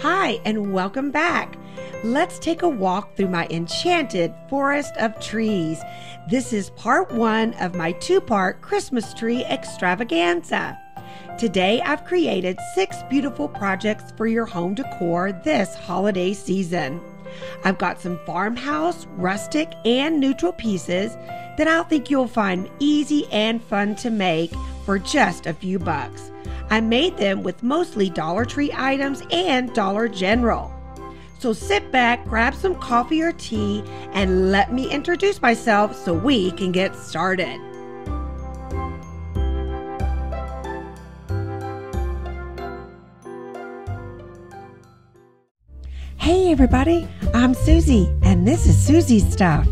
Hi, and welcome back. Let's take a walk through my enchanted forest of trees. This is part one of my two-part Christmas tree extravaganza. Today, I've created 6 beautiful projects for your home decor this holiday season. I've got some farmhouse, rustic, and neutral pieces that I think you'll find easy and fun to make for just a few bucks. I made them with mostly Dollar Tree items and Dollar General. So sit back, grab some coffee or tea, and let me introduce myself so we can get started. Hey everybody, I'm Soozie, and this is Soozie's Stuff.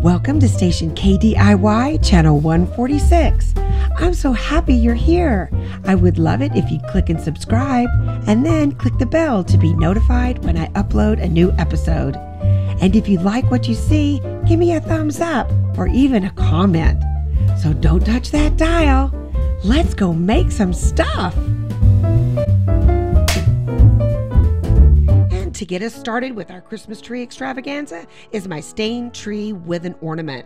Welcome to station KDIY Channel 146. I'm so happy you're here. I would love it if you'd click and subscribe, and then click the bell to be notified when I upload a new episode. And if you like what you see, give me a thumbs up or even a comment. So don't touch that dial. Let's go make some stuff. To get us started with our Christmas tree extravaganza is my stained tree with an ornament.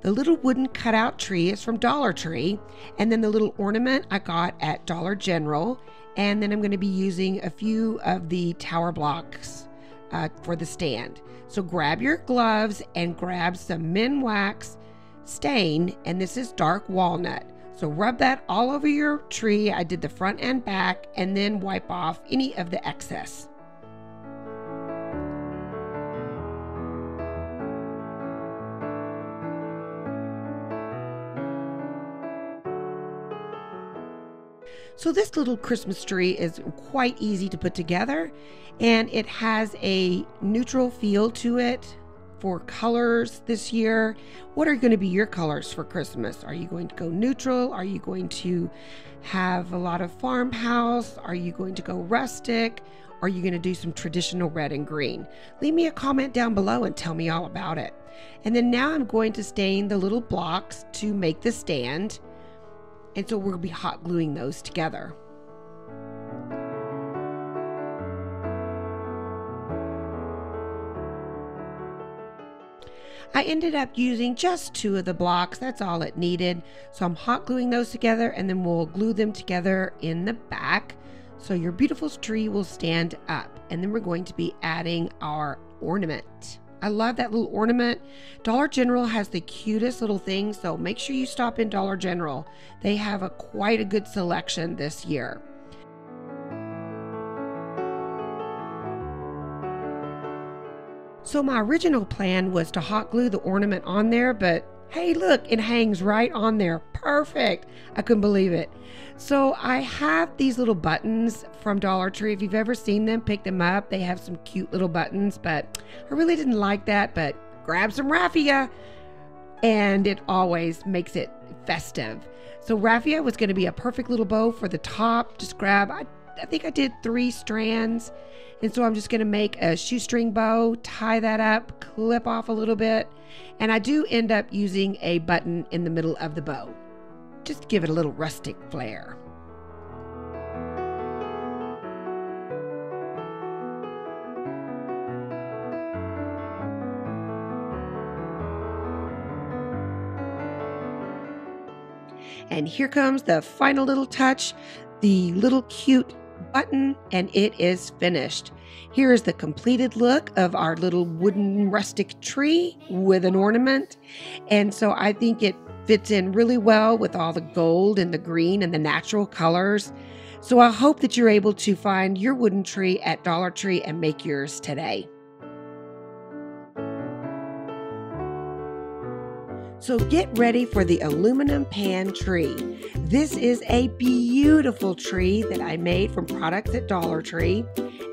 The little wooden cutout tree is from Dollar Tree, and then the little ornament I got at Dollar General, and then I'm going to be using a few of the tower blocks for the stand. So grab your gloves and grab some Min Wax stain, and this is dark walnut. So rub that all over your tree. I did the front and back, and then wipe off any of the excess. So this little Christmas tree is quite easy to put together, and it has a neutral feel to it for colors this year. What are going to be your colors for Christmas? Are you going to go neutral? Are you going to have a lot of farmhouse? Are you going to go rustic? Are you going to do some traditional red and green? Leave me a comment down below and tell me all about it. And then now I'm going to stain the little blocks to make the stand. And so we'll be hot gluing those together. I ended up using just 2 of the blocks. That's all it needed. So I'm hot gluing those together, and then we'll glue them together in the back. So your beautiful tree will stand up. And then we're going to be adding our ornament. I love that little ornament. Dollar General has the cutest little thing, so make sure you stop in Dollar General. They have quite a good selection this year. So my original plan was to hot glue the ornament on there, but hey, look, it hangs right on there. Perfect. I couldn't believe it. So I have these little buttons from Dollar Tree. If you've ever seen them, pick them up. They have some cute little buttons, but I really didn't like that. But grab some raffia, and it always makes it festive. So raffia was going to be a perfect little bow for the top. Just grab, I think I did 3 strands. And so I'm just going to make a shoestring bow, tie that up, clip off a little bit. And I do end up using a button in the middle of the bow. Just to give it a little rustic flair. And here comes the final little touch, the little cute button, and it is finished. Here is the completed look of our little wooden rustic tree with an ornament. And so I think it fits in really well with all the gold and the green and the natural colors. So I hope that you're able to find your wooden tree at Dollar Tree and make yours today. So get ready for the aluminum pan tree. This is a beautiful tree that I made from products at Dollar Tree.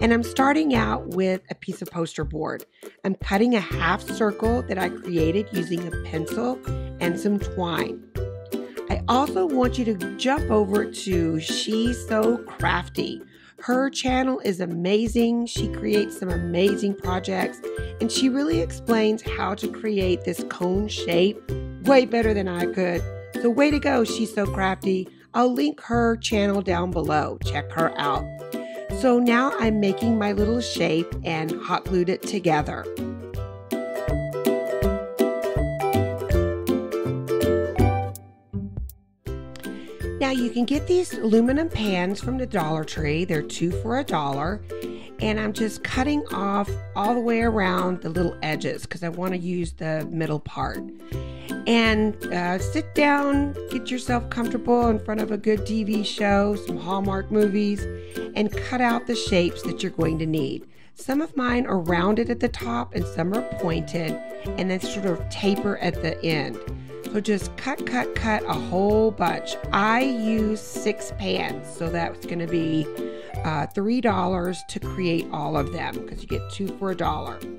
And I'm starting out with a piece of poster board. I'm cutting a half circle that I created using a pencil and some twine. I also want you to jump over to She So CraftDee. Her channel is amazing. She creates some amazing projects, and she really explains how to create this cone shape way better than I could. So way to go, She So CraftDee. I'll link her channel down below. Check her out. So now I'm making my little shape and hot glued it together. Now you can get these aluminum pans from the Dollar Tree. They're 2 for $1. And I'm just cutting off all the way around the little edges because I want to use the middle part. And sit down, get yourself comfortable in front of a good TV show, some Hallmark movies, and cut out the shapes that you're going to need. Some of mine are rounded at the top and some are pointed and then sort of taper at the end. So just cut a whole bunch. I use 6 pans, so that's going to be $3 to create all of them because you get 2 for $1.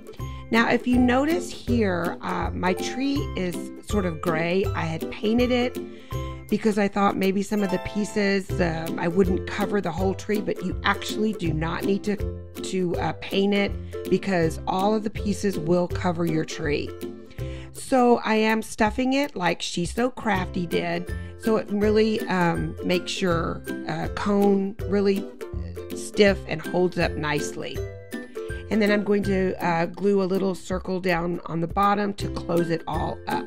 Now, if you notice here, my tree is sort of gray. I had painted it because I thought maybe some of the pieces I wouldn't cover the whole tree, but you actually do not need to paint it because all of the pieces will cover your tree. So I am stuffing it like She So CraftDee did, so it really makes your cone really stiff and holds up nicely. And then I'm going to glue a little circle down on the bottom to close it all up.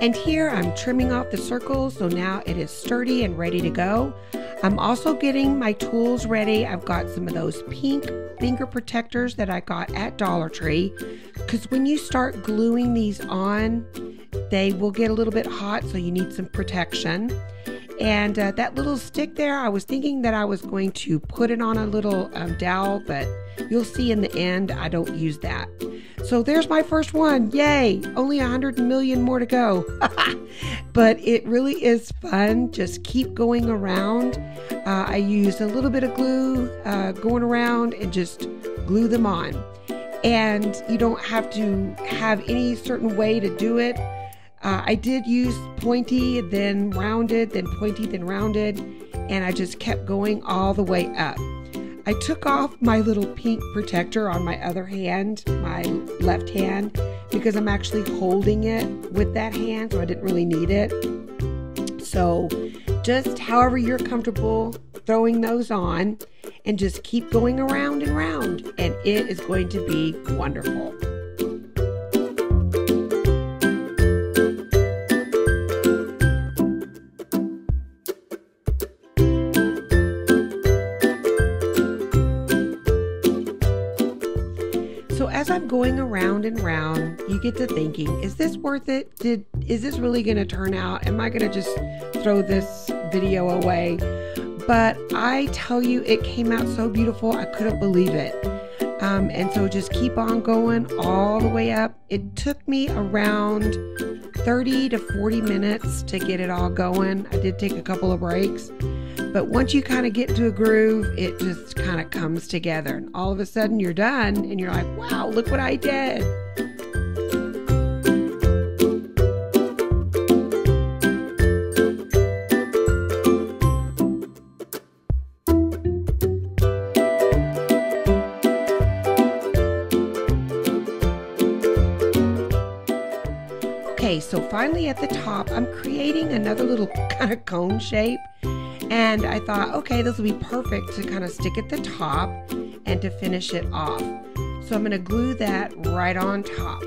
And here I'm trimming off the circles, so now it is sturdy and ready to go. I'm also getting my tools ready. I've got some of those pink finger protectors that I got at Dollar Tree, because when you start gluing these on, they will get a little bit hot, so you need some protection. And that little stick there, I was thinking that I was going to put it on a little dowel, but you'll see in the end I don't use that. So there's my first one. Yay! Only 100 million more to go. But it really is fun. Just keep going around. I used a little bit of glue going around and just glue them on. And you don't have to have any certain way to do it. I did use pointy, then rounded, then pointy, then rounded, and I just kept going all the way up. I took off my little pink protector on my other hand, my left hand, because I'm actually holding it with that hand, so I didn't really need it. So just however you're comfortable throwing those on, and just keep going around and round, and it is going to be wonderful. So as I'm going around and round, you get to thinking, is this worth it? Is this really going to turn out? Am I going to just throw this video away? But I tell you, it came out so beautiful, I couldn't believe it. And so just keep on going all the way up. It took me around 30 to 40 minutes to get it all going. I did take a couple of breaks. But once you kind of get into a groove, it just kind of comes together. And all of a sudden you're done and you're like, wow, look what I did. Okay, so finally at the top, I'm creating another little kind of cone shape. And I thought, okay, this will be perfect to kind of stick at the top and to finish it off. So I'm going to glue that right on top.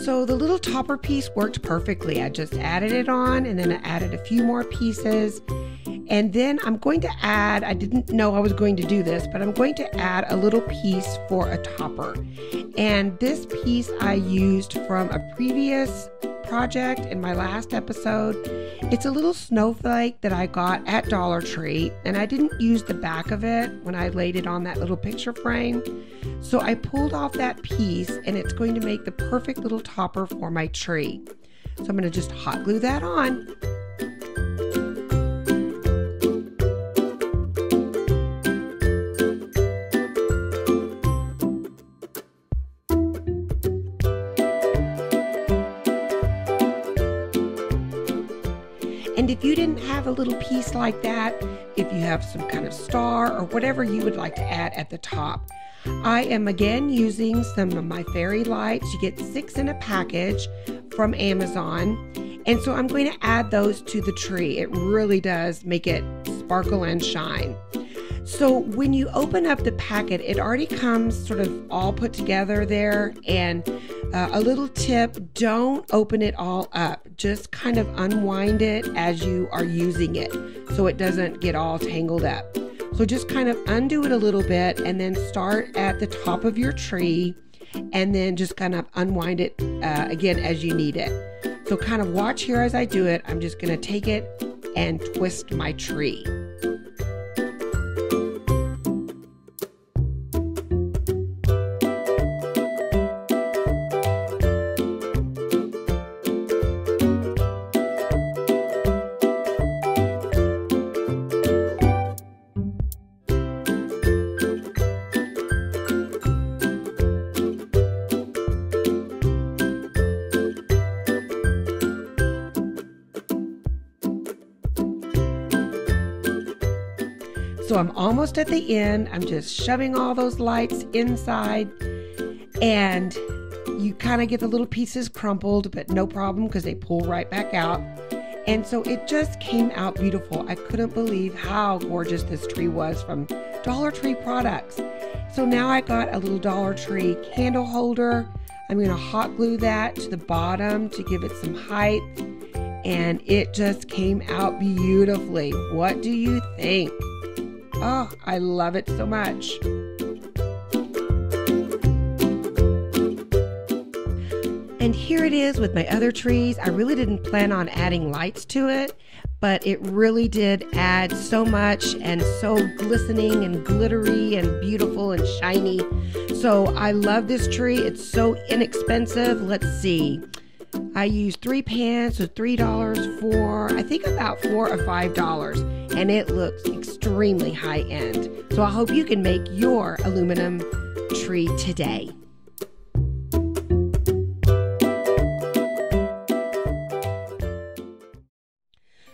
So the little topper piece worked perfectly. I just added it on and then I added a few more pieces. And then I'm going to add, I didn't know I was going to do this, but I'm going to add a little piece for a topper. And this piece I used from a previous project in my last episode. It's a little snowflake that I got at Dollar Tree, and I didn't use the back of it when I laid it on that little picture frame. So I pulled off that piece, and it's going to make the perfect little topper for my tree. So I'm going to just hot glue that on. And if you didn't have a little piece like that, if you have some kind of star or whatever you would like to add at the top. I am again using some of my fairy lights. You get 6 in a package from Amazon. And so I'm going to add those to the tree. It really does make it sparkle and shine. So when you open up the packet, it already comes sort of all put together there. And a little tip, don't open it all up. Just kind of unwind it as you are using it so it doesn't get all tangled up. So just kind of undo it a little bit and then start at the top of your tree and then just kind of unwind it again as you need it. So kind of watch here as I do it. I'm just going to take it and twist my tree. So I'm almost at the end. I'm just shoving all those lights inside, and you kind of get the little pieces crumpled, but no problem because they pull right back out. And so it just came out beautiful. I couldn't believe how gorgeous this tree was from Dollar Tree products. So now I got a little Dollar Tree candle holder. I'm going to hot glue that to the bottom to give it some height. And it just came out beautifully. What do you think? Oh, I love it so much. And here it is with my other trees. I really didn't plan on adding lights to it, but it really did add so much and so glistening and glittery and beautiful and shiny. So I love this tree. It's so inexpensive. Let's see. I used 3 pans, so $3 for, I think about $4 or $5, and it looks extremely high end. So I hope you can make your aluminum tree today.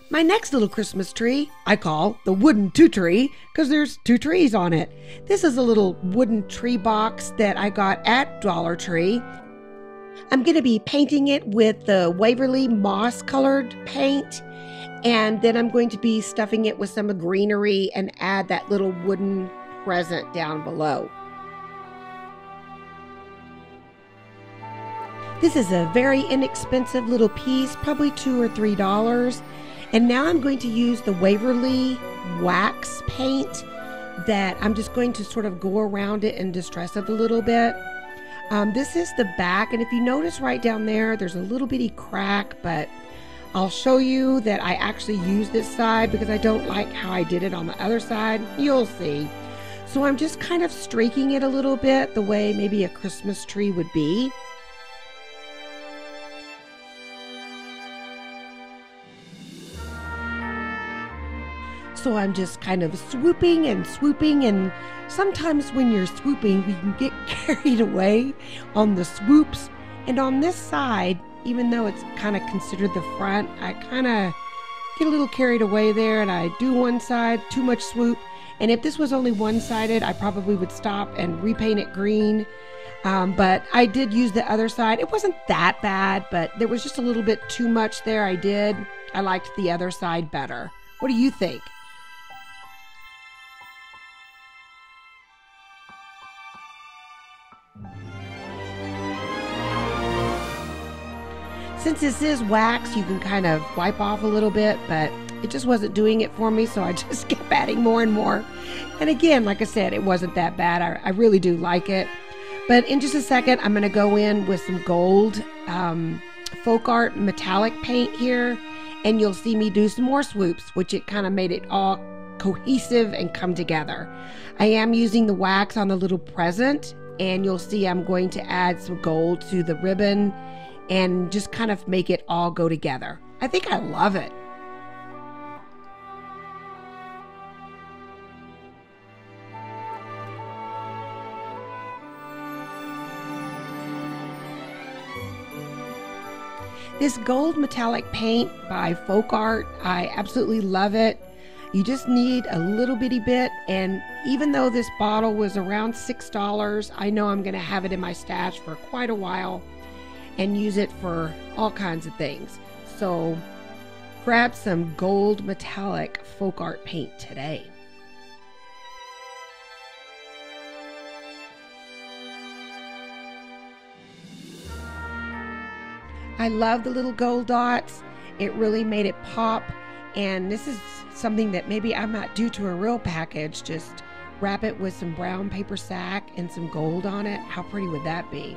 My next little Christmas tree, I call the wooden 2-tree because there's 2 trees on it. This is a little wooden tree box that I got at Dollar Tree. I'm going to be painting it with the Waverly moss colored paint, and then I'm going to be stuffing it with some greenery and add that little wooden present down below. This is a very inexpensive little piece, probably $2 or $3. And now I'm going to use the Waverly wax paint that I'm just going to sort of go around it and distress it a little bit. This is the back, and if you notice right down there, there's a little bitty crack, but I'll show you that I actually use this side because I don't like how I did it on the other side. You'll see. So I'm just kind of streaking it a little bit the way maybe a Christmas tree would be. So I'm just kind of swooping, and sometimes when you're swooping, we can get carried away on the swoops. And on this side, even though it's kind of considered the front, I kind of get a little carried away there, and I do one side, too much swoop. And if this was only one-sided, I probably would stop and repaint it green. But I did use the other side. It wasn't that bad, but there was just a little bit too much there. I liked the other side better. What do you think? Since this is wax, you can kind of wipe off a little bit, but it just wasn't doing it for me, so I just kept adding more and more. And again, like I said, it wasn't that bad. I really do like it. But in just a second, I'm going to go in with some gold folk art metallic paint here, and you'll see me do some more swoops, which it kind of made it all cohesive and come together. I am using the wax on the little present, and you'll see I'm going to add some gold to the ribbon and just kind of make it all go together. I think I love it. This gold metallic paint by Folk Art, I absolutely love it. You just need a little bitty bit, and even though this bottle was around $6, I know I'm going to have it in my stash for quite a while and use it for all kinds of things. So grab some gold metallic Folk Art paint today. I love the little gold dots. It really made it pop, and this is something that maybe I might do to a real package. Just wrap it with some brown paper sack and some gold on it. How pretty would that be?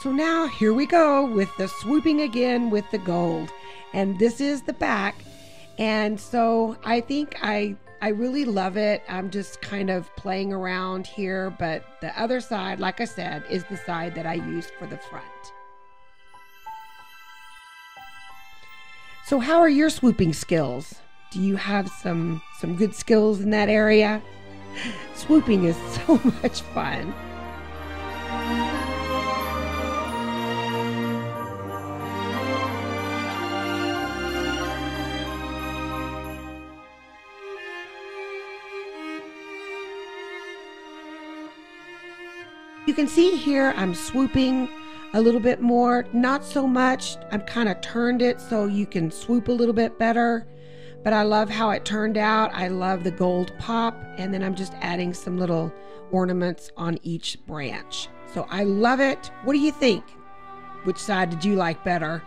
So now here we go with the swooping again with the gold, and this is the back. And so I think I really love it. I'm just kind of playing around here, but the other side, like I said, is the side that I used for the front. So how are your swooping skills? Do you have some good skills in that area? Swooping is so much fun. You can see here I'm swooping a little bit more, not so much. I've kind of turned it so you can swoop a little bit better, but I love how it turned out. I love the gold pop, and then I'm just adding some little ornaments on each branch. So I love it. What do you think? Which side did you like better?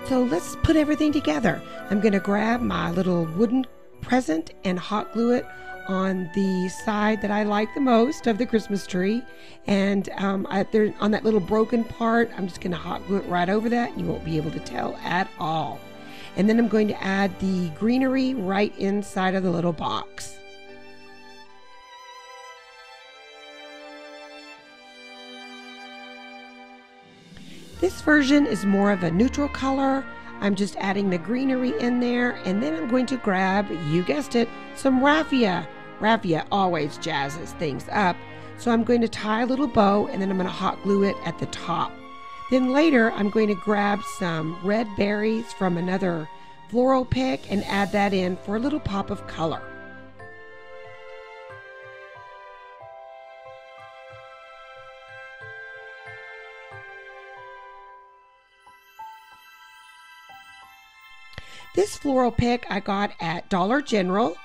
So let's put everything together. I'm going to grab my little wooden present and hot glue it on the side that I like the most of the Christmas tree. And on that little broken part, I'm just going to hot glue it right over that. You won't be able to tell at all. And then I'm going to add the greenery right inside of the little box. This version is more of a neutral color. I'm just adding the greenery in there, and then I'm going to grab, you guessed it, some raffia. Raffia always jazzes things up. So I'm going to tie a little bow, and then I'm going to hot glue it at the top. Then later I'm going to grab some red berries from another floral pick and add that in for a little pop of color. This floral pick I got at Dollar General,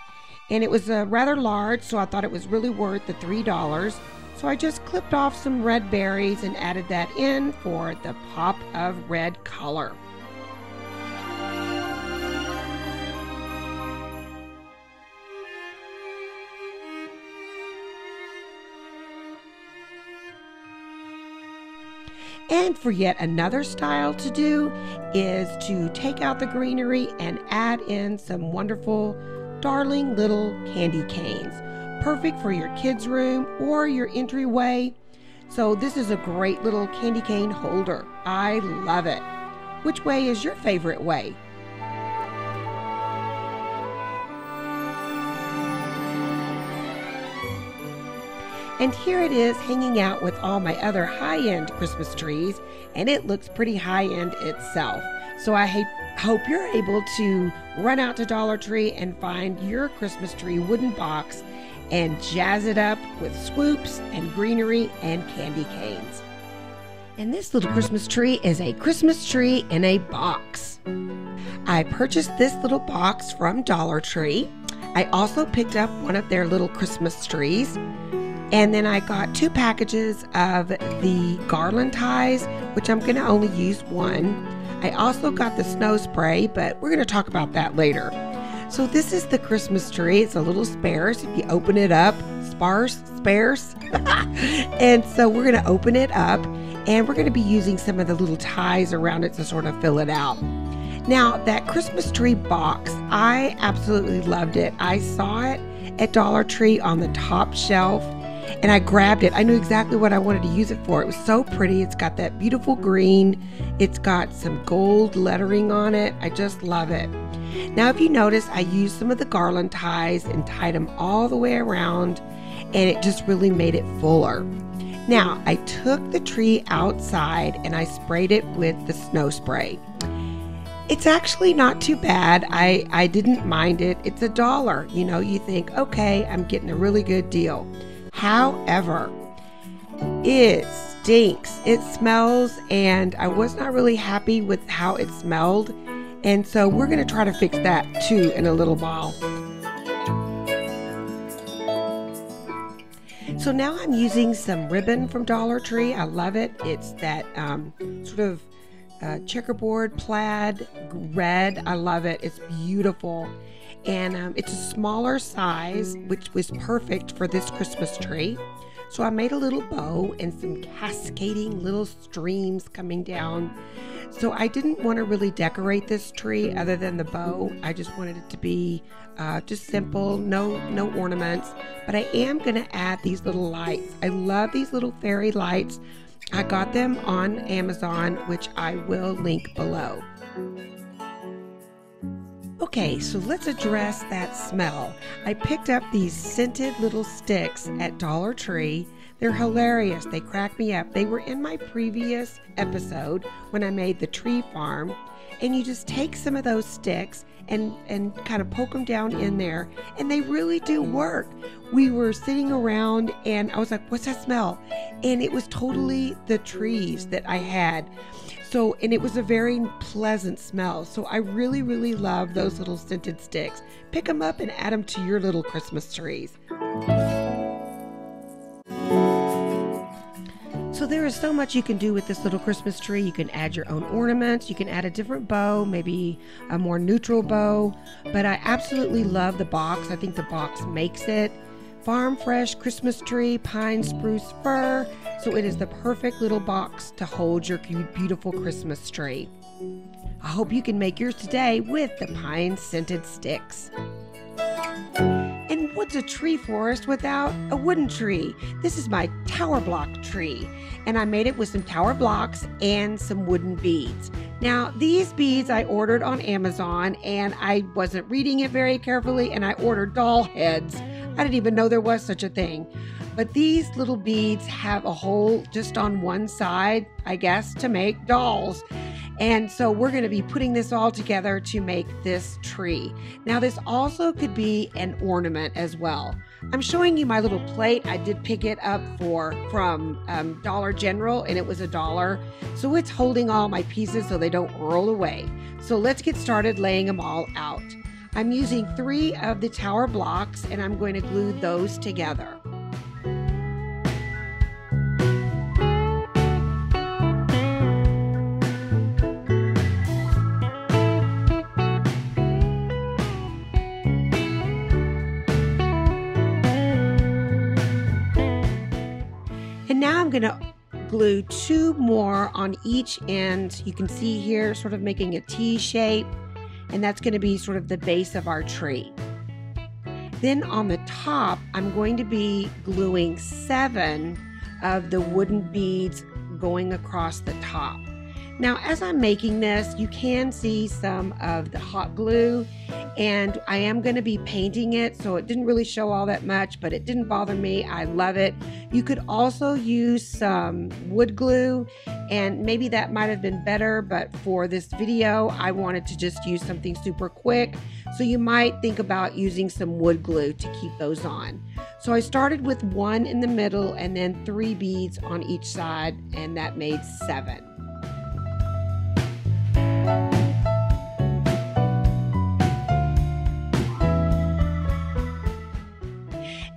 and it was rather large, so I thought it was really worth the $3. So I just clipped off some red berries and added that in for the pop of red color. And for yet another style to do is to take out the greenery and add in some wonderful, darling little candy canes. Perfect for your kids' room or your entryway. So this is a great little candy cane holder. I love it. Which way is your favorite way? And here it is hanging out with all my other high-end Christmas trees, and it looks pretty high-end itself. So I hope you're able to run out to Dollar Tree and find your Christmas tree wooden box and jazz it up with swoops and greenery and candy canes. And this little Christmas tree is a Christmas tree in a box. I purchased this little box from Dollar Tree. I also picked up one of their little Christmas trees. And then I got 2 packages of the garland ties, which I'm going to only use one. I also got the snow spray, but we're going to talk about that later. So this is the Christmas tree. It's a little sparse. If you open it up, sparse. And so we're going to open it up, and we're going to be using some of the little ties around it to sort of fill it out. Now, that Christmas tree box, I absolutely loved it. I saw it at Dollar Tree on the top shelf, and I grabbed it. I knew exactly what I wanted to use it for. It was so pretty. It's got that beautiful green. It's got some gold lettering on it. I just love it. Now, if you notice, I used some of the garland ties and tied them all the way around, and it just really made it fuller. Now, I took the tree outside and I sprayed it with the snow spray. It's actually not too bad. I didn't mind it. It's $1. You know, you think, okay, I'm getting a really good deal. However, it stinks. It smells, and I was not really happy with how it smelled. And so we're going to try to fix that too in a little while. So now I'm using some ribbon from Dollar Tree. I love it. It's that sort of checkerboard plaid red. I love it. It's beautiful. And it's a smaller size, which was perfect for this Christmas tree. So I made a little bow and some cascading little streams coming down. So I didn't want to really decorate this tree other than the bow. I just wanted it to be just simple, no ornaments. But I am going to add these little lights. I love these little fairy lights. I got them on Amazon, which I will link below. Okay, so let's address that smell. I picked up these scented little sticks at Dollar Tree. They're hilarious. They crack me up. They were in my previous episode when I made the tree farm. And you just take some of those sticks and kind of poke them down in there, and they really do work. We were sitting around and I was like, what's that smell? And it was totally the trees that I had. So, and it was a very pleasant smell. So I really, really love those little scented sticks. Pick them up and add them to your little Christmas trees. So there is so much you can do with this little Christmas tree. You can add your own ornaments. You can add a different bow, maybe a more neutral bow. But I absolutely love the box. I think the box makes it. Farm fresh Christmas tree, pine, spruce, fir. So it is the perfect little box to hold your beautiful Christmas tree. I hope you can make yours today with the pine scented sticks. And what's a tree forest without a wooden tree? This is my tower block tree, and I made it with some tower blocks and some wooden beads. Now, these beads I ordered on Amazon, and I wasn't reading it very carefully, and I ordered doll heads. I didn't even know there was such a thing. But these little beads have a hole just on one side, I guess, to make dolls. And so we're going to be putting this all together to make this tree. Now, this also could be an ornament as well. I'm showing you my little plate. I did pick it up from Dollar General, and it was $1. So it's holding all my pieces so they don't roll away. So let's get started laying them all out. I'm using 3 of the tower blocks, and I'm going to glue those together. And now I'm going to glue 2 more on each end. You can see here sort of making a T shape, and that's going to be sort of the base of our tree. Then on the top, I'm going to be gluing 7 of the wooden beads going across the top. Now, as I'm making this, you can see some of the hot glue, and I am going to be painting it, so it didn't really show all that much, but it didn't bother me. I love it. You could also use some wood glue, and maybe that might have been better, but for this video, I wanted to just use something super quick, so you might think about using some wood glue to keep those on. So I started with 1 in the middle and then 3 beads on each side, and that made 7.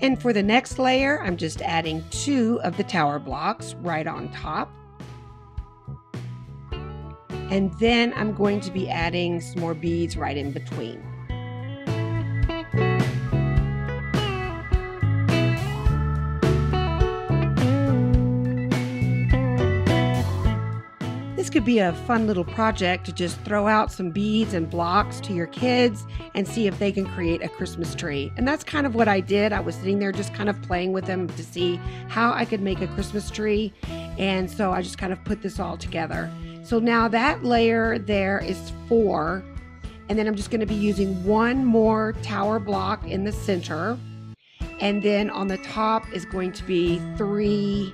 And for the next layer, I'm just adding 2 of the tower blocks right on top. And then I'm going to be adding some more beads right in between. could be a fun little project to just throw out some beads and blocks to your kids and see if they can create a Christmas tree. And that's kind of what I did. I was sitting there just kind of playing with them to see how I could make a Christmas tree. And so I just kind of put this all together. So now that layer there is 4. And then I'm just going to be using 1 more tower block in the center. And then on the top is going to be three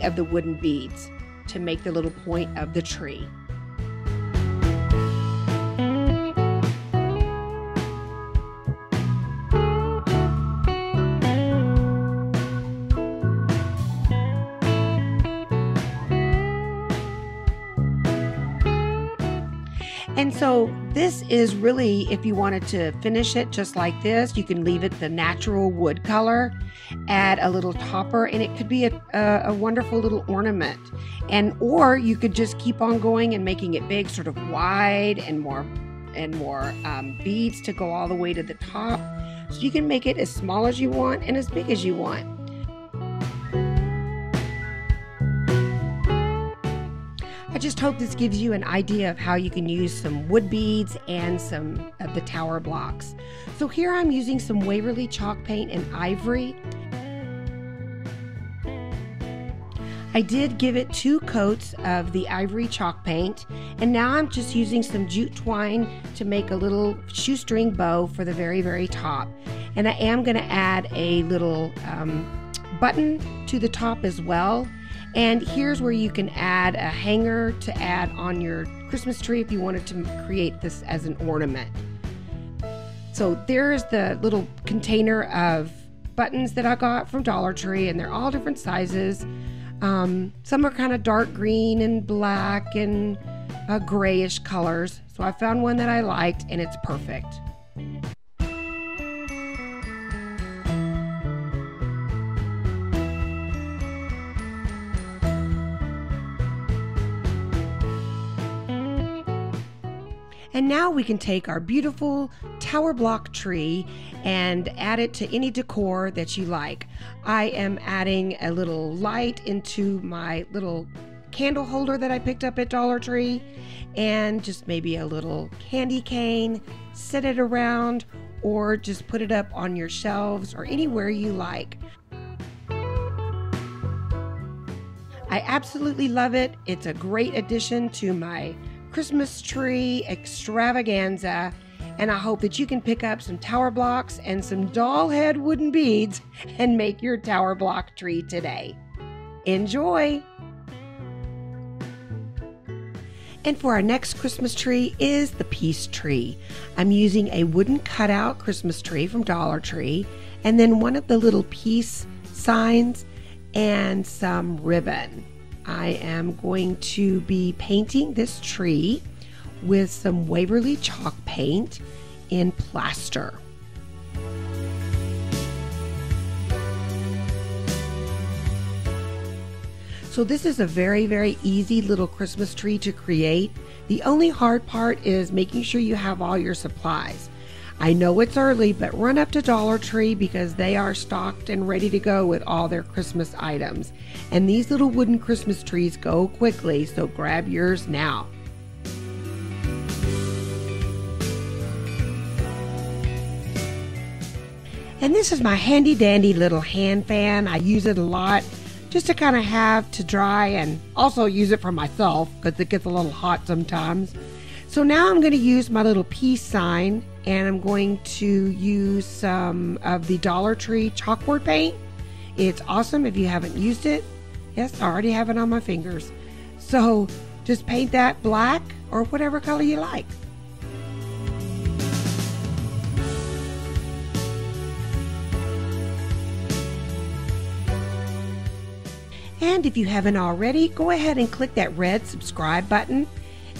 of the wooden beads to make the little point of the tree. And so this is really, if you wanted to finish it just like this, you can leave it the natural wood color, add a little topper, and it could be a wonderful little ornament. Or you could just keep on going and making it big, sort of wide, and more beads to go all the way to the top. So you can make it as small as you want and as big as you want. I just hope this gives you an idea of how you can use some wood beads and some of the tower blocks. So here I'm using some Waverly chalk paint and ivory. I did give it 2 coats of the ivory chalk paint, and now I'm just using some jute twine to make a little shoestring bow for the very, very top. And I am going to add a little button to the top as well. And here's where you can add a hanger to add on your Christmas tree if you wanted to create this as an ornament. So there's the little container of buttons that I got from Dollar Tree, and they're all different sizes. Some are kind of dark green and black and grayish colors. So I found one that I liked, and it's perfect. And now we can take our beautiful tower block tree and add it to any decor that you like. I am adding a little light into my little candle holder that I picked up at Dollar Tree, and just maybe a little candy cane, set it around, or just put it up on your shelves or anywhere you like. I absolutely love it. It's a great addition to my Christmas tree extravaganza, and I hope that you can pick up some tower blocks and some doll head wooden beads and make your tower block tree today. Enjoy! And for our next Christmas tree is the peace tree. I'm using a wooden cutout Christmas tree from Dollar Tree, and then one of the little peace signs and some ribbon. I am going to be painting this tree with some Waverly chalk paint in plaster. So this is a very, very easy little Christmas tree to create. The only hard part is making sure you have all your supplies. I know it's early, but run up to Dollar Tree because they are stocked and ready to go with all their Christmas items. And these little wooden Christmas trees go quickly, so grab yours now. And this is my handy dandy little hand fan. I use it a lot just to kind of have to dry, and also use it for myself because it gets a little hot sometimes. So now I'm going to use my little peace sign, and I'm going to use some of the Dollar Tree Chalkboard Paint. It's awesome if you haven't used it. Yes, I already have it on my fingers. So just paint that black or whatever color you like. And if you haven't already, go ahead and click that red subscribe button,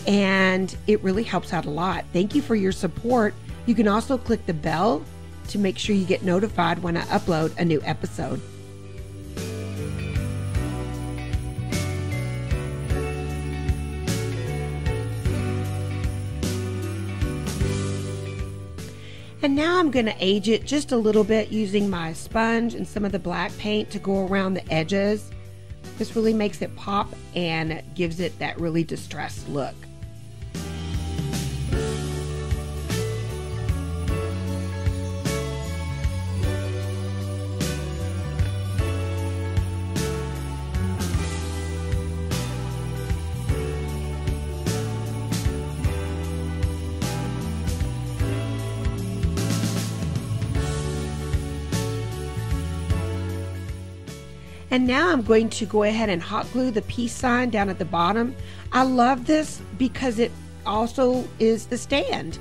and it really helps out a lot. Thank you for your support. You can also click the bell to make sure you get notified when I upload a new episode. And now I'm going to age it just a little bit using my sponge and some of the black paint to go around the edges. This really makes it pop and gives it that really distressed look. And now I'm going to go ahead and hot glue the peace sign down at the bottom. I love this because it also is the stand.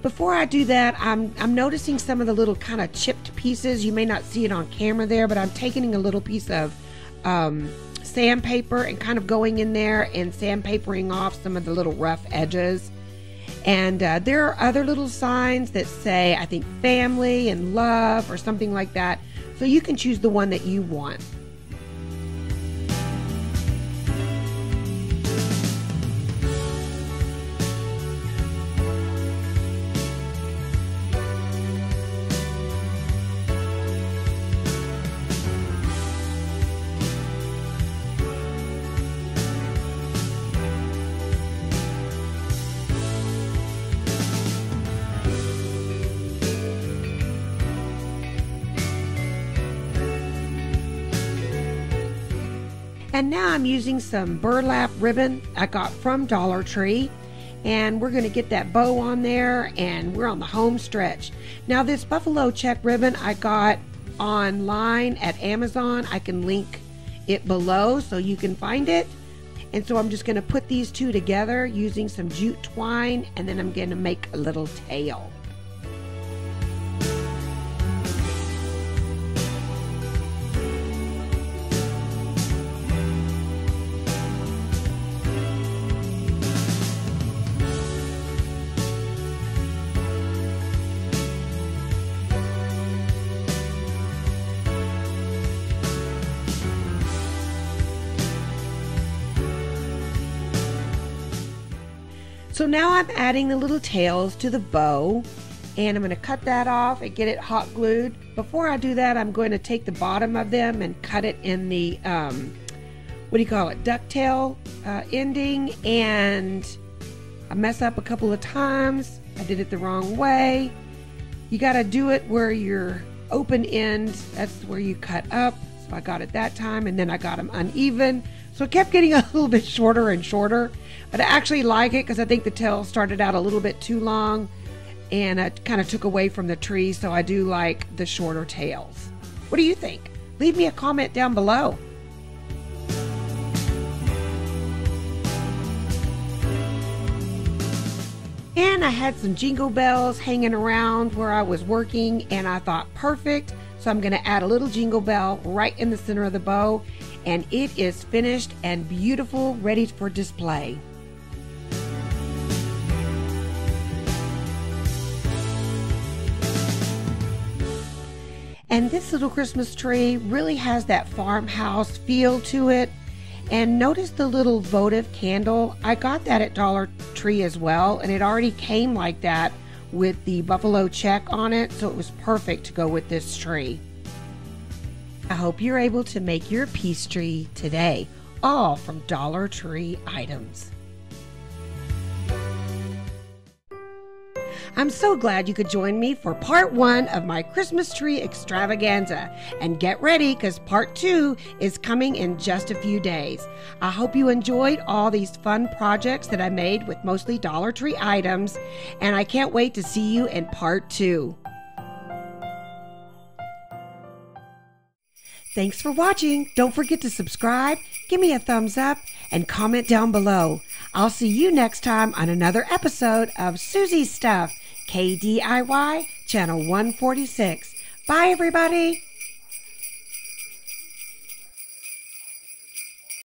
Before I do that, I'm noticing some of the little kind of chipped pieces. You may not see it on camera there, but I'm taking a little piece of sandpaper and kind of going in there and sandpapering off some of the little rough edges. And there are other little signs that say, I think, family and love or something like that. So you can choose the one that you want. And now I'm using some burlap ribbon I got from Dollar Tree, and we're going to get that bow on there, and we're on the home stretch. Now this buffalo check ribbon I got online at Amazon. I can link it below so you can find it. And so I'm just going to put these two together using some jute twine, and then I'm going to make a little tail. So now I'm adding the little tails to the bow, and I'm going to cut that off and get it hot glued. Before I do that, I'm going to take the bottom of them and cut it in the, ducktail ending, and I mess up a couple of times. I did it the wrong way. You got to do it where your open end, that's where you cut up. So I got it that time, and then I got them uneven. So it kept getting a little bit shorter and shorter, but I actually like it because I think the tail started out a little bit too long and it kind of took away from the tree, so I do like the shorter tails. What do you think? Leave me a comment down below. And I had some jingle bells hanging around where I was working, and I thought, perfect. So I'm going to add a little jingle bell right in the center of the bow, and it is finished and beautiful, ready for display. And this little Christmas tree really has that farmhouse feel to it. And notice the little votive candle. I got that at Dollar Tree as well, and it already came like that with the buffalo check on it, so it was perfect to go with this tree. I hope you're able to make your peace tree today, all from Dollar Tree items. I'm so glad you could join me for part 1 of my Christmas tree extravaganza. And get ready, because part 2 is coming in just a few days. I hope you enjoyed all these fun projects that I made with mostly Dollar Tree items, and I can't wait to see you in part 2. Thanks for watching. Don't forget to subscribe, give me a thumbs up, and comment down below. I'll see you next time on another episode of Soozie Stuff, KDIY Channel 146. Bye, everybody.